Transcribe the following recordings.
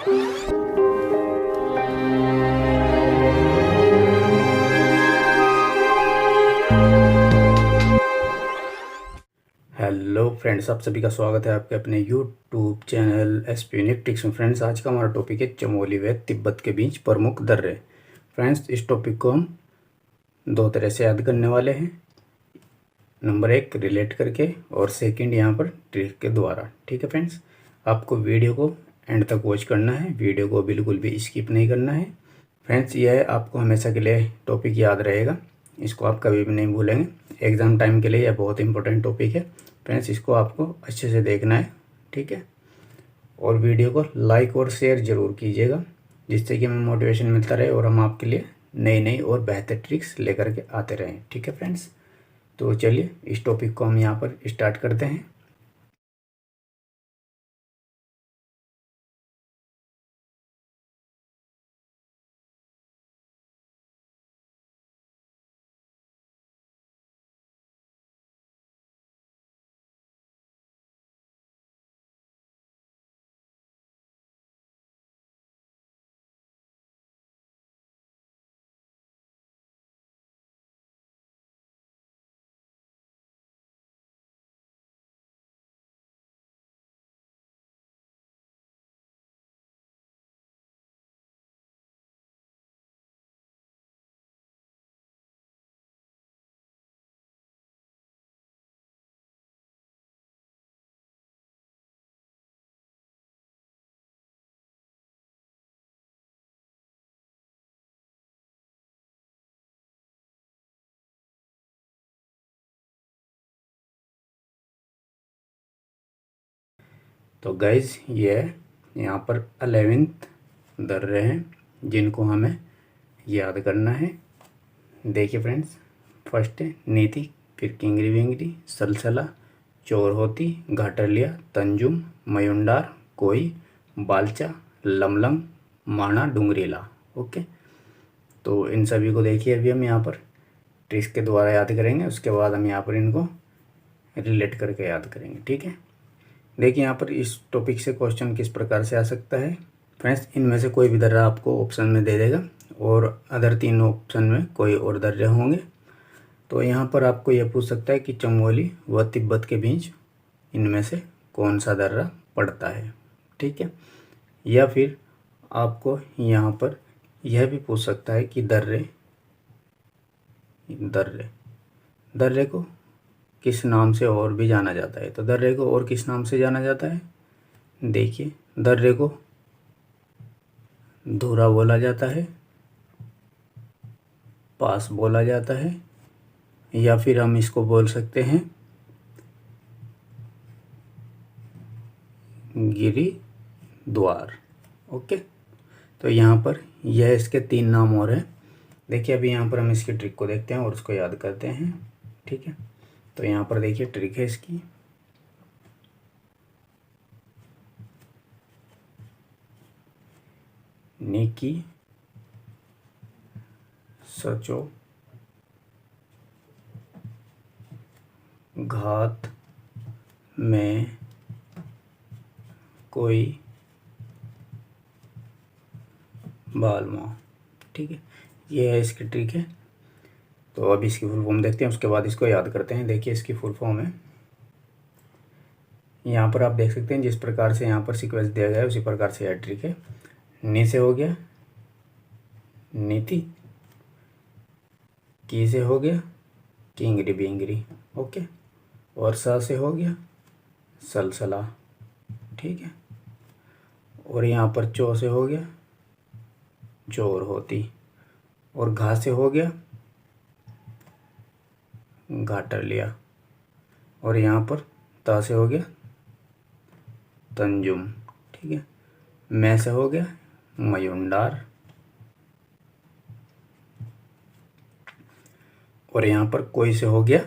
Hello friends, आप सभी का स्वागत है आपके अपने YouTube channel SP unique tricks में। फ्रेंड्स, आज का हमारा टॉपिक है चमोली व तिब्बत के बीच प्रमुख दर्रे। फ्रेंड्स, इस टॉपिक को हम दो तरह से याद करने वाले हैं। नंबर एक, रिलेट करके, और सेकंड यहाँ पर ट्रिक के द्वारा। ठीक है फ्रेंड्स, आपको वीडियो को एंड तक वॉच करना है, वीडियो को बिल्कुल भी स्किप नहीं करना है। फ्रेंड्स, यह आपको हमेशा के लिए टॉपिक याद रहेगा, इसको आप कभी भी नहीं भूलेंगे। एग्ज़ाम टाइम के लिए यह बहुत इंपॉर्टेंट टॉपिक है। फ्रेंड्स, इसको आपको अच्छे से देखना है, ठीक है। और वीडियो को लाइक और शेयर ज़रूर कीजिएगा, जिससे कि हमें मोटिवेशन मिलता रहे और हम आपके लिए नई नई और बेहतर ट्रिक्स लेकर के आते रहें। ठीक है फ्रेंड्स, तो चलिए इस टॉपिक को हम यहाँ पर स्टार्ट करते हैं। तो गाइज, ये यहाँ पर 11th दर्रे हैं जिनको हमें याद करना है। देखिए फ्रेंड्स, फर्स्ट है नीति, फिर किंगरी विंगरी, सलसला, चोर होती, घाटरलिया, तंजुम, मयुंडार, कोई, बालचा, लमलंग, माणा, डुंगरीला। ओके, तो इन सभी को देखिए अभी हम यहाँ पर ट्रिक्स के द्वारा याद करेंगे, उसके बाद हम यहाँ पर इनको रिलेट करके याद करेंगे। ठीक है, देखिए यहाँ पर इस टॉपिक से क्वेश्चन किस प्रकार से आ सकता है। फ्रेंड्स, इनमें से कोई भी दर्रा आपको ऑप्शन में दे देगा और अदर तीन ऑप्शन में कोई और दर्रे होंगे। तो यहाँ पर आपको यह पूछ सकता है कि चमोली व तिब्बत के बीच इनमें से कौन सा दर्रा पड़ता है। ठीक है, या फिर आपको यहाँ पर यह भी पूछ सकता है कि दर्रे दर्रे दर्रे को किस नाम से और भी जाना जाता है। तो दर्रे को और किस नाम से जाना जाता है, देखिए, दर्रे को धुरा बोला जाता है, पास बोला जाता है, या फिर हम इसको बोल सकते हैं गिरी द्वार। ओके, तो यहाँ पर यह इसके तीन नाम और हैं। देखिए, अभी यहाँ पर हम इसकी ट्रिक को देखते हैं और उसको याद करते हैं। ठीक है, तो यहाँ पर देखिए ट्रिक है इसकी। नीकी, सचो, घात में कोई, बालमा। ठीक है, ये है इसकी ट्रिक है। तो अब इसकी फुल फॉर्म देखते हैं, उसके बाद इसको याद करते हैं। देखिए, इसकी फुल फॉर्म है, यहाँ पर आप देख सकते हैं जिस प्रकार से यहाँ पर सीक्वेंस दिया गया है उसी प्रकार से यह ट्रिक है। नी से हो गया नीति, की से हो गया किंगरी बिंगरी, ओके, और सा से हो गया सलसला। ठीक है, और यहाँ पर चो से हो गया चोर होती, और घा से हो गया घाटर लिया, और यहाँ पर ता से हो गया तंजुम। ठीक है, मैं से हो गया मयुंडार, और यहाँ पर कोई से हो गया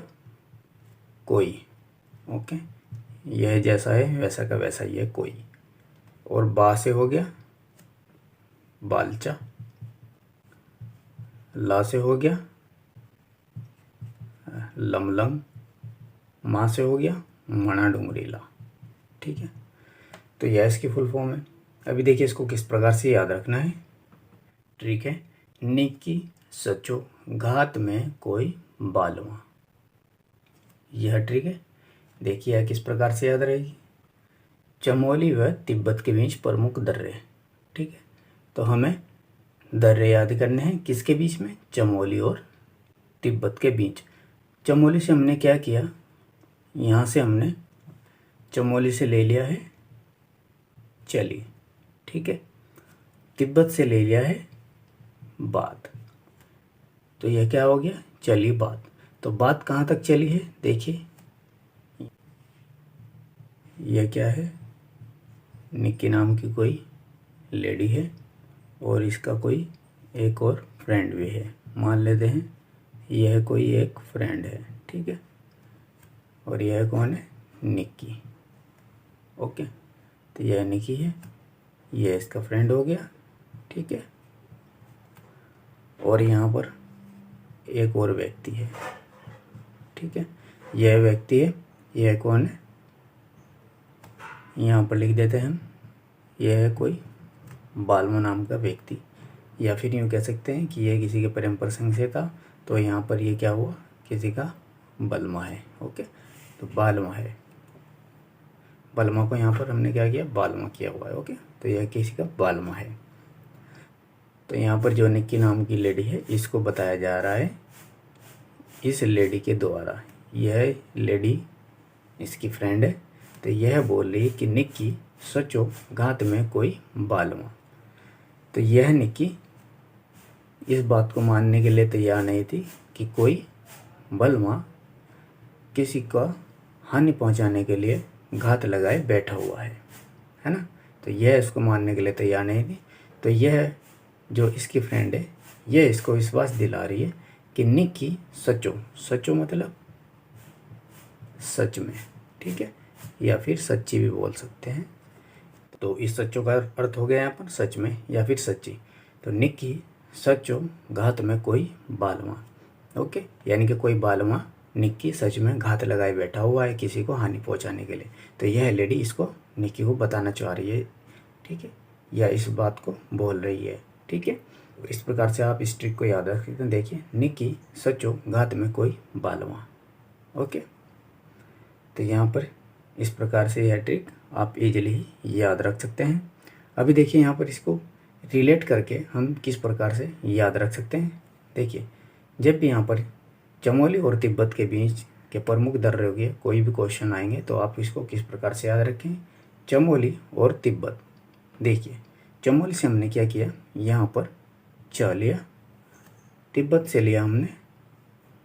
कोई। ओके, यह जैसा है वैसा का वैसा ही है कोई, और बा से हो गया बालचा, ला से हो गया लमलंग, माँ से हो गया मणा डुंगरीला। ठीक है, तो यह इसकी फुल फॉर्म है। अभी देखिए इसको किस प्रकार से याद रखना है। ट्रिक है, निकी सचो घात में कोई बालवा। यह ट्रिक है। देखिए किस प्रकार से याद रहेगी। चमोली व तिब्बत के बीच प्रमुख दर्रे। ठीक है, तो हमें दर्रे याद करने हैं किसके बीच में, चमोली और तिब्बत के बीच। चमोली से हमने क्या किया, यहाँ से हमने चमोली से ले लिया है चली। ठीक है, तिब्बत से ले लिया है बात। तो यह क्या हो गया, चली बात। तो बात कहाँ तक चली है, देखिए यह क्या है, निक्की नाम की कोई लेडी है और इसका कोई एक और फ्रेंड भी है। मान लेते हैं यह कोई एक फ्रेंड है। ठीक है, और यह कौन है, निक्की। ओके, तो यह निक्की है, यह इसका फ्रेंड हो गया। ठीक है, और यहाँ पर एक और व्यक्ति है। ठीक है, यह व्यक्ति है, यह कौन है, यहाँ पर लिख देते हैं हम, यह है कोई बालमा नाम का व्यक्ति, या फिर यूँ कह सकते हैं कि यह किसी के प्रेम प्रसंग से था, तो यहाँ पर ये क्या हुआ, किसी का बलमा है। ओके, तो बालमा है, बलमा को यहाँ पर हमने क्या किया, बालमा किया हुआ है। ओके, तो यह किसी का बालमा है। तो यहाँ पर जो निक्की नाम की लेडी है, इसको बताया जा रहा है इस लेडी के द्वारा। यह लेडी इसकी फ्रेंड है, तो यह बोल रही है कि निक्की सचो घात में कोई बालमा। तो यह निक्की इस बात को मानने के लिए तैयार नहीं थी कि कोई बलमा किसी का हानि पहुंचाने के लिए घात लगाए बैठा हुआ है ना। तो यह इसको मानने के लिए तैयार नहीं थी। तो यह जो इसकी फ्रेंड है, यह इसको विश्वास दिला रही है कि निक्की सचो, सचो मतलब सच में। ठीक है, या फिर सच्ची भी बोल सकते हैं। तो इस सच्चो का अर्थ हो गया यहाँ पर सच में या फिर सच्ची। तो निक्की सचो घात में कोई बालमा। ओके, यानी कि कोई बालमा निक्की सच में घात लगाए बैठा हुआ है किसी को हानि पहुंचाने के लिए। तो यह लेडी इसको निक्की को बताना चाह रही है। ठीक है, या इस बात को बोल रही है। ठीक है, इस प्रकार से आप इस ट्रिक को याद रख सकते हैं। देखिए, निक्की सचो घात में कोई बालवा। ओके, तो यहाँ पर इस प्रकार से यह ट्रिक आप इजीली ही याद रख सकते हैं। अभी देखिए यहाँ पर इसको रिलेट करके हम किस प्रकार से याद रख सकते हैं। देखिए, जब भी यहाँ पर चमोली और तिब्बत के बीच के प्रमुख दर्रे के कोई भी क्वेश्चन आएंगे तो आप इसको किस प्रकार से याद रखें, चमोली और तिब्बत। देखिए, चमोली से हमने क्या किया, यहाँ पर च लिया, तिब्बत से लिया हमने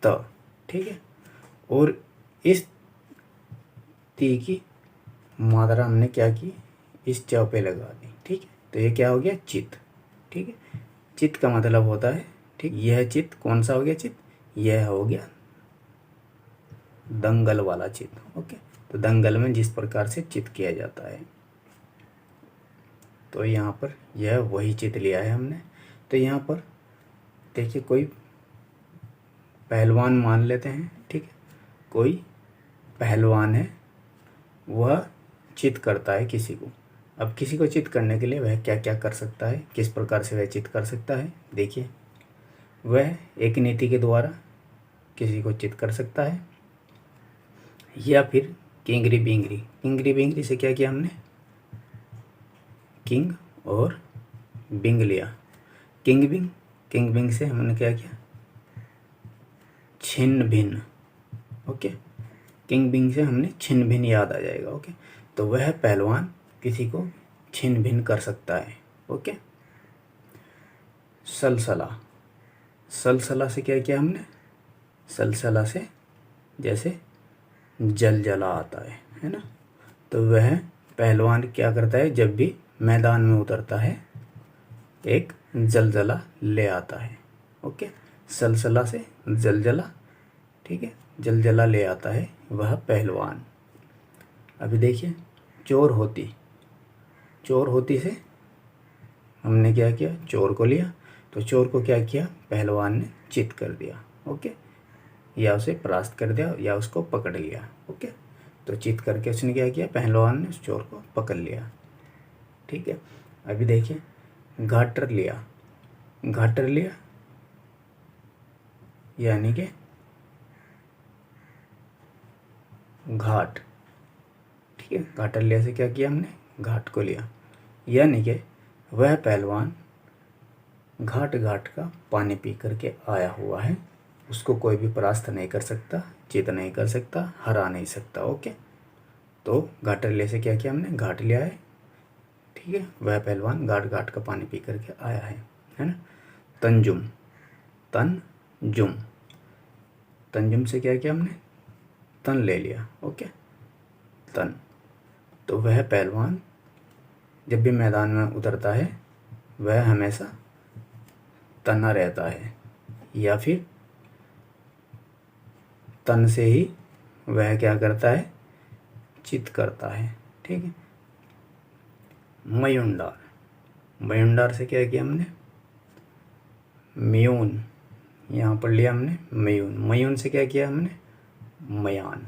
त। ठीक है, और इस ती की मात्रा हमने क्या की, इस च पे लगा दी। ठीक है, तो ये क्या हो गया, चित। ठीक है, चित का मतलब होता है, ठीक, यह चित कौन सा हो गया, चित, यह हो गया दंगल वाला चित। ओके, तो दंगल में जिस प्रकार से चित किया जाता है, तो यहाँ पर यह वही चित लिया है हमने। तो यहाँ पर देखिए, कोई पहलवान मान लेते हैं। ठीक है, कोई पहलवान है, वह चित करता है किसी को। अब किसी को चित करने के लिए वह क्या क्या कर सकता है, किस प्रकार से वह चित कर सकता है। देखिए, वह एक नीति के द्वारा किसी को चित कर सकता है, या फिर किंगरी बिंगरी। किंगरी बिंगरी से क्या किया हमने, किंग और बिंग लिया, किंग बिंग। किंग बिंग से हमने क्या किया, छिन्न भिन्न। ओके, किंग बिंग से हमने छिन्न भिन्न याद आ जाएगा। ओके, तो वह पहलवान किसी को छिन्न भिन्न कर सकता है। ओके, सलसला। सलसला से क्या किया हमने, सलसला से जैसे जल जला आता है ना। तो वह पहलवान क्या करता है, जब भी मैदान में उतरता है एक जलजला ले आता है। ओके, सलसला से जलजला। ठीक है, जलजला ले आता है वह पहलवान। अभी देखिए, चोर होती। चोर होती से हमने क्या किया, चोर को लिया, तो चोर को क्या किया, पहलवान ने चित कर दिया। ओके, या उसे परास्त कर दिया या उसको पकड़ लिया। ओके, तो चित करके उसने क्या किया, पहलवान ने उस चोर को पकड़ लिया। ठीक है, अभी देखिए, घाटर लिया, घाटर लिया यानी कि घाट, ठीक है। घाटर लिया से क्या किया हमने, घाट को लिया, यानी कि वह पहलवान घाट घाट का पानी पी करके आया हुआ है, उसको कोई भी परास्त नहीं कर सकता, जीत नहीं कर सकता, हरा नहीं सकता। ओके, तो घाटर ले से क्या किया हमने, घाट लिया है, ठीक है। वह पहलवान घाट घाट का पानी पी करके आया है ना। तंजुम, तंजुम, तंजुम से क्या किया हमने, तन ले लिया। ओके, तन, तो वह पहलवान जब भी मैदान में उतरता है वह हमेशा तना रहता है, या फिर तन से ही वह क्या करता है, चित करता है, ठीक है। मयुंडार, मयुंडार से क्या किया हमने, म्यून, यहाँ पर लिया हमने मयून, मयून से क्या किया हमने, मयान,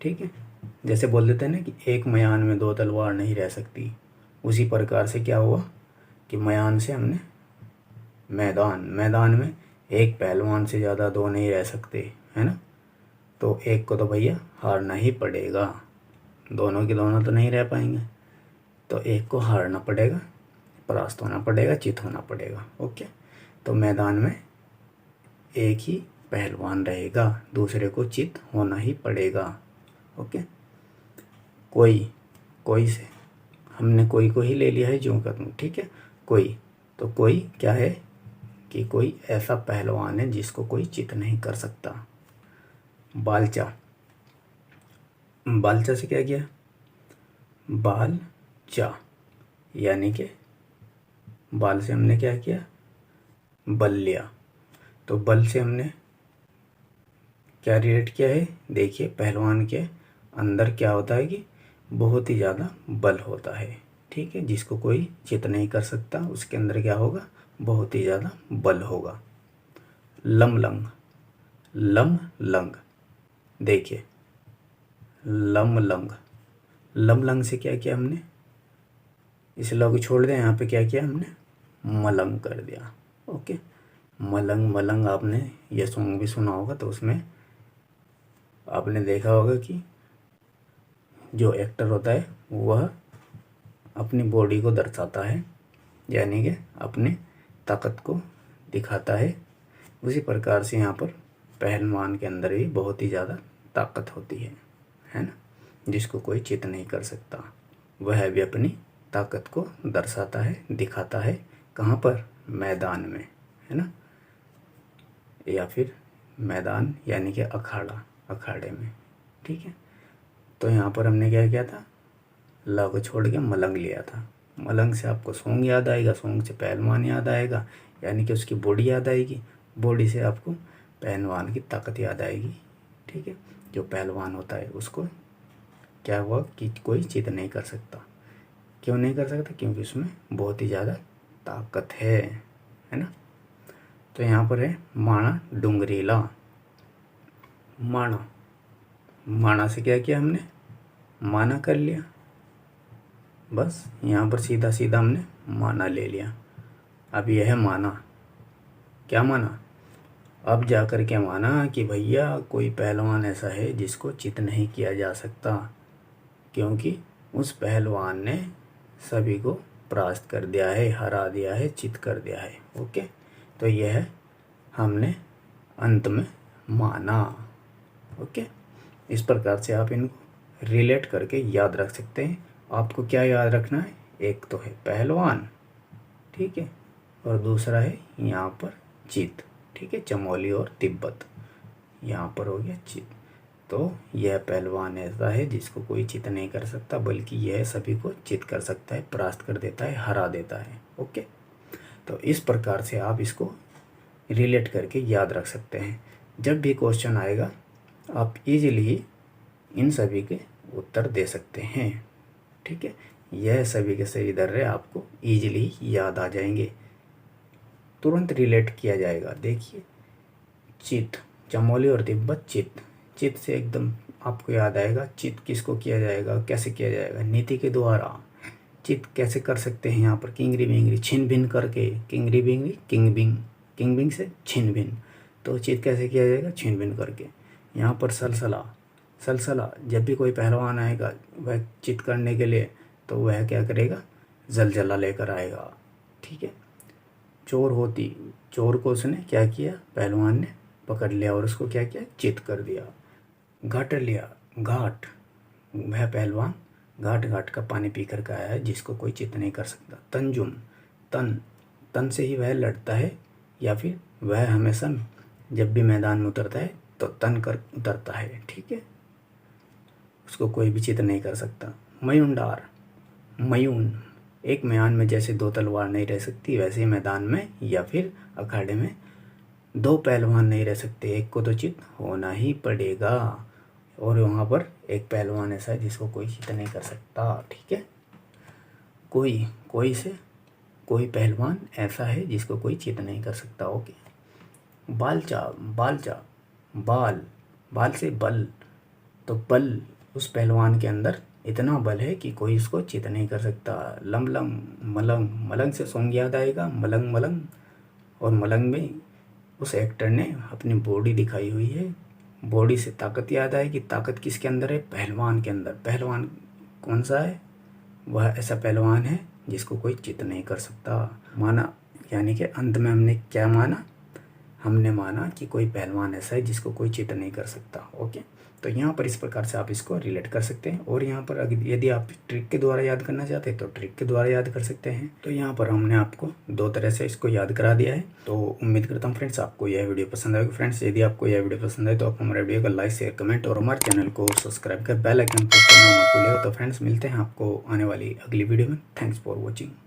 ठीक है। जैसे बोल देते हैं ना कि एक मयान में दो तलवार नहीं रह सकती, उसी प्रकार से क्या हुआ कि मयान से हमने मैदान, मैदान में एक पहलवान से ज़्यादा दो नहीं रह सकते, है ना। तो एक को तो भैया हारना ही पड़ेगा, दोनों के दोनों तो नहीं रह पाएंगे, तो एक को हारना पड़ेगा, परास्त होना पड़ेगा, चित होना पड़ेगा। ओके, तो मैदान में एक ही पहलवान रहेगा, दूसरे को चित होना ही पड़ेगा। ओके, कोई, कोई से हमने कोई को ही ले लिया है जो कर दूँ, ठीक है। कोई, तो कोई क्या है कि कोई ऐसा पहलवान है जिसको कोई चित नहीं कर सकता। बालचा, बालचा से क्या किया, बालचा यानी कि बाल से हमने क्या किया, बल लिया, तो बल से हमने क्या रिलेट किया है, देखिए पहलवान के अंदर क्या होता है कि बहुत ही ज़्यादा बल होता है, ठीक है। जिसको कोई चित नहीं कर सकता उसके अंदर क्या होगा, बहुत ही ज़्यादा बल होगा। लमलंग, लम लंग, देखिए लमलंग, लमलंग से क्या किया हमने, इस ल को छोड़ दें, यहाँ पे क्या किया हमने, मलंग कर दिया। ओके, मलंग, मलंग आपने ये सॉन्ग भी सुना होगा, तो उसमें आपने देखा होगा कि जो एक्टर होता है वह अपनी बॉडी को दर्शाता है, यानी कि अपनी ताकत को दिखाता है। उसी प्रकार से यहाँ पर पहलवान के अंदर भी बहुत ही ज़्यादा ताकत होती है ना, जिसको कोई चित नहीं कर सकता। वह भी अपनी ताकत को दर्शाता है, दिखाता है, कहाँ पर, मैदान में, है ना, या फिर मैदान यानी कि अखाड़ा, अखाड़े में, ठीक है। तो यहाँ पर हमने क्या किया था, ला को छोड़ के मलंग लिया था। मलंग से आपको सॉन्ग याद आएगा, सॉन्ग से पहलवान याद आएगा, यानी कि उसकी बॉडी याद आएगी, बॉडी से आपको पहलवान की ताकत याद आएगी, ठीक है। जो पहलवान होता है उसको क्या हुआ कि कोई चित नहीं कर सकता। क्यों नहीं कर सकता, क्योंकि उसमें बहुत ही ज़्यादा ताकत है ना। तो यहाँ पर है माणा डुंगरीला, माणा, माणा से क्या किया हमने, माना कर लिया, बस यहाँ पर सीधा सीधा हमने माना ले लिया। अब यह है माना, क्या माना, अब जा कर के माना कि भैया कोई पहलवान ऐसा है जिसको चित नहीं किया जा सकता, क्योंकि उस पहलवान ने सभी को परास्त कर दिया है, हरा दिया है, चित कर दिया है। ओके, तो यह हमने अंत में माना। ओके, इस प्रकार से आप इनको रिलेट करके याद रख सकते हैं। आपको क्या याद रखना है, एक तो है पहलवान, ठीक है, और दूसरा है यहाँ पर चित, ठीक है, चमोली और तिब्बत, यहाँ पर हो गया चित। तो यह पहलवान ऐसा है जिसको कोई चित नहीं कर सकता, बल्कि यह सभी को चित कर सकता है, परास्त कर देता है, हरा देता है। ओके, तो इस प्रकार से आप इसको रिलेट करके याद रख सकते हैं। जब भी क्वेश्चन आएगा आप इजीली इन सभी के उत्तर दे सकते हैं, ठीक है। यह सभी के सही दर्रे आपको इजीली याद आ जाएंगे, तुरंत रिलेट किया जाएगा। देखिए चित, चमोली और तिब्बत, चित, चित से एकदम आपको याद आएगा चित किसको किया जाएगा, कैसे किया जाएगा, नीति के द्वारा, चित कैसे कर सकते हैं यहाँ पर किंगरी बिंगरी छिन भिन करके, किंगरी बिंगरी किंग बिंग, किंग बिंग से छिन भिन, तो चित कैसे किया जाएगा छिन भिन करके। यहाँ पर सलसला, सलसला जब भी कोई पहलवान आएगा वह चित करने के लिए तो वह क्या करेगा जलजला लेकर आएगा, ठीक है। चोर होती, चोर को उसने क्या किया पहलवान ने पकड़ लिया और उसको क्या किया चित कर दिया। घाट लिया, घाट वह पहलवान घाट घाट का पानी पी कर के आया है जिसको कोई चित नहीं कर सकता। तंजुम, तन, तन से ही वह लड़ता है या फिर वह हमेशा जब भी मैदान में उतरता है तो तन कर उतरता है, ठीक है, उसको कोई भी चित नहीं कर सकता। मयूनडार, मयून, एक म्यान में जैसे दो तलवार नहीं रह सकती वैसे ही मैदान में या फिर अखाड़े में दो पहलवान नहीं रह सकते, एक को तो चित होना ही पड़ेगा। और वहाँ पर एक पहलवान ऐसा है जिसको कोई चित नहीं कर सकता, ठीक है। कोई, कोई से कोई पहलवान ऐसा है जिसको कोई चित नहीं कर सकता, ओके। बालचा, बालचा, बाल, बाल से बल, तो बल उस पहलवान के अंदर इतना बल है कि कोई उसको चित नहीं कर सकता। लमलंग, मलंग, मलंग से सॉन्ग याद आएगा मलंग मलंग, और मलंग में उस एक्टर ने अपनी बॉडी दिखाई हुई है, बॉडी से ताकत याद आएगी। ताकत किसके अंदर है पहलवान के अंदर। पहलवान कौन सा है, वह ऐसा पहलवान है जिसको कोई चित नहीं कर सकता। माना यानी कि अंत में हमने क्या माना, हमने माना कि कोई पहलवान ऐसा है जिसको कोई चित नहीं कर सकता, ओके। तो यहाँ पर इस प्रकार से आप इसको रिलेट कर सकते हैं। और यहाँ पर यदि आप ट्रिक के द्वारा याद करना चाहते हैं तो ट्रिक के द्वारा याद कर सकते हैं। तो यहाँ पर हमने आपको दो तरह से इसको याद करा दिया है। तो उम्मीद करता हूँ फ्रेंड्स आपको यह वीडियो पसंद आएगा। फ्रेंड्स यदि आपको यह वीडियो पसंद आए तो आप हमारे वीडियो को लाइक शेयर कमेंट और हमारे चैनल को सब्सक्राइब कर बेल आइकन प्रेस करना मत भूलिएगा। तो फ्रेंड्स मिलते हैं आपको आने वाली अगली वीडियो में। Thanks for watching.